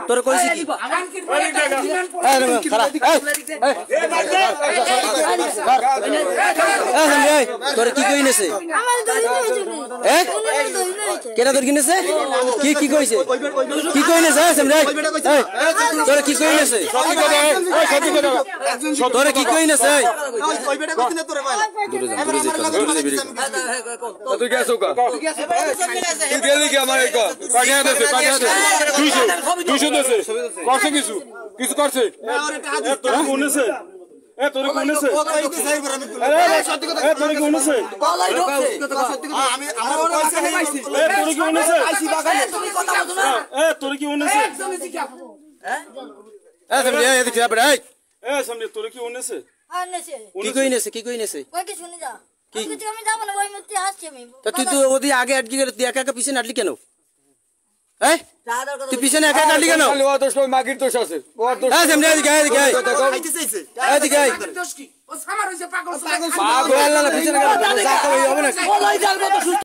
তোর কইছি কি তোর কি কই নেছে কেনা তোর কিনেছে কি কি কইছে কি কই নেছে তোর কি কই নেছে তোর কি কই নেছে তুই গেছো কা তুই গেলি কি আমার এক কাটিয়া দেছে 200 দেছে করছে কিছু কিছু করছে তোর কোনেছে তোর কোনেছে আরে সত্যি কথা তোর কোনেছে বলাই ঢোকছে আমি আমার পয়সা নেই পাইছি তোর কি কোনেছে আইছি বাগানে তুমি কথা বলো না তোর কি কোনেছে সামনে এদিকে আবার সামনে তোর কি কোনেছে আনেছে কি কই নেছে কই কি শুনে যা কি আমি যাব না ওই মুতি আসছে আমি তো তুই তো ওদি আগে আটকে গেল তুই একা একা পিছনে আটলি কেন তুই পিছনে একা একা আটলি কেন ও দোষ কই মাগির দোষ আছে ও দোষ সামনে এদিকে খাইতে চাইছে এদিকে দোষ কি ও সামার হইছে পাগল পাগল না পিছনে গেল যা কই হবে না